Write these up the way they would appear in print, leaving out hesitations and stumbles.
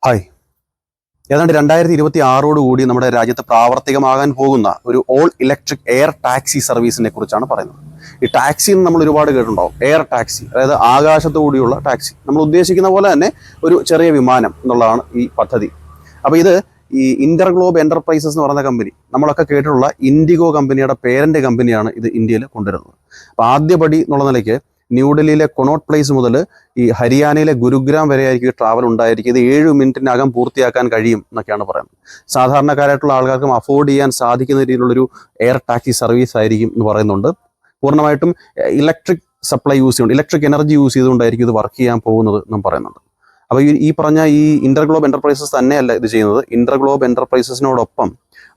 Hi. ഏതാണ്ട് 2026 നമ്മുടെ രാജ്യത്ത് പ്രാവർത്തികമാകാൻ പോകുന്ന ഒരു ഓൾ ഇലക്ട്രിക് എയർ ടാക്സി സർവീസിനെ കുറിച്ചാണ് പറയുന്നത്. ഈ ടാക്സി നമ്മൾ ഒരുപാട് കേട്ടിട്ടുണ്ടാവും. എയർ ടാക്സി, അതായത് ആകാശത്തു കൂടിയുള്ള ടാക്സി. നമ്മൾ ഉദ്ദേശിക്കുന്ന പോലെ തന്നെ ഒരു ചെറിയ വിമാനം എന്നുള്ളതാണ് ഈ പദ്ധതി. അപ്പോൾ ഇത് ഈ ഇന്റർഗ്ലോബ് എന്റർപ്രൈസസ് എന്ന് പറയുന്ന കമ്പനി, നമ്മളൊക്കെ കേട്ടിട്ടുള്ള ഇൻഡിഗോ കമ്പനിയുടെ പേരന്റ് കമ്പനിയാണ് ഇത് ഇന്ത്യയിൽ കൊണ്ടുവരുന്നത്. അപ്പോൾ ആദ്യപടി എന്നുള്ള നിലയ്ക്ക് ന്യൂഡൽഹിയിലെ കൊണോട്ട് പ്ലേസ് മുതൽ ഈ ഹരിയാനയിലെ ഗുരുഗ്രാം വരെ ആയിരിക്കും ട്രാവൽ ഉണ്ടായിരിക്കും. ഇത് 7 മിനിറ്റിനകം പൂർത്തിയാക്കാൻ കഴിയും എന്നൊക്കെയാണ് പറയുന്നത്. സാധാരണക്കാരായിട്ടുള്ള ആൾക്കാർക്കും അഫോർഡ് ചെയ്യാൻ സാധിക്കുന്ന രീതിയിലുള്ളൊരു എയർ ടാക്സി സർവീസ് ആയിരിക്കും എന്ന് പറയുന്നുണ്ട്. പൂർണ്ണമായിട്ടും ഇലക്ട്രിക് സപ്ലൈ യൂസ് ചെയ്യുന്നുണ്ട്, ഇലക്ട്രിക് എനർജി യൂസ് ചെയ്തുകൊണ്ടായിരിക്കും ഇത് വർക്ക് ചെയ്യാൻ പോകുന്നത് എന്നും പറയുന്നുണ്ട്. അപ്പോൾ ഈ പറഞ്ഞ ഈ ഇന്റർഗ്ലോബ് എന്റർപ്രൈസസ് തന്നെയല്ല ഇത് ചെയ്യുന്നത്. ഇന്റർഗ്ലോബ് എന്റർപ്രൈസസിനോടൊപ്പം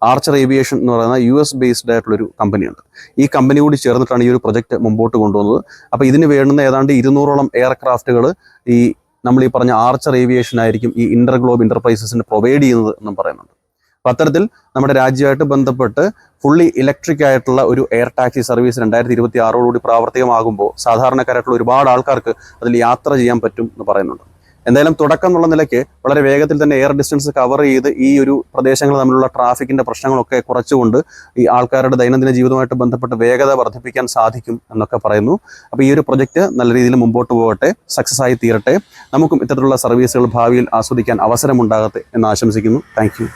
ആർച്ചർ ഏവിയേഷൻ എന്ന് പറയുന്ന US ബേസ്ഡ് ആയിട്ടുള്ളൊരു കമ്പനിയുണ്ട്. ഈ കമ്പനി കൂടി ചേർന്നിട്ടാണ് ഈ ഒരു പ്രൊജക്ട് മുമ്പോട്ട് കൊണ്ടുവന്നത്. അപ്പോൾ ഇതിന് വേണ്ടുന്ന ഏതാണ്ട് 200ഓളം എയർക്രാഫ്റ്റുകൾ ഈ നമ്മൾ ഈ പറഞ്ഞ ആർച്ചർ ഏവിയേഷൻ ആയിരിക്കും ഈ ഇന്റർഗ്ലോബ് എന്റർപ്രൈസസിന് പ്രൊവൈഡ് ചെയ്യുന്നത് എന്നും പറയുന്നുണ്ട്. അപ്പോൾ അത്തരത്തിൽ നമ്മുടെ രാജ്യമായിട്ട് ബന്ധപ്പെട്ട് ഫുള്ളി ഇലക്ട്രിക് ആയിട്ടുള്ള ഒരു എയർ ടാക്സി സർവീസ് 2026 പ്രാവർത്തികമാകുമ്പോൾ സാധാരണക്കാരായിട്ടുള്ള ഒരുപാട് ആൾക്കാർക്ക് അതിൽ യാത്ര ചെയ്യാൻ പറ്റും എന്ന് പറയുന്നുണ്ട്. എന്തായാലും തുടക്കം എന്നുള്ള നിലയ്ക്ക് വളരെ വേഗത്തിൽ തന്നെ എയർ ഡിസ്റ്റൻസ് കവർ ചെയ്ത് ഈ ഒരു പ്രദേശങ്ങൾ തമ്മിലുള്ള ട്രാഫിക്കിന്റെ പ്രശ്നങ്ങളൊക്കെ കുറച്ചുകൊണ്ട് ഈ ആൾക്കാരുടെ ദൈനംദിന ജീവിതവുമായിട്ട് ബന്ധപ്പെട്ട് വേഗത വർദ്ധിപ്പിക്കാൻ സാധിക്കും എന്നൊക്കെ പറയുന്നു. അപ്പോൾ ഈ ഒരു പ്രൊജക്റ്റ് നല്ല രീതിയിൽ മുമ്പോട്ട് പോകട്ടെ, സക്സസ് ആയി തീരട്ടെ. നമുക്കും ഇത്തരത്തിലുള്ള സർവീസുകൾ ഭാവിയിൽ ആസ്വദിക്കാൻ അവസരമുണ്ടാകട്ടെ എന്ന് ആശംസിക്കുന്നു. Thank you.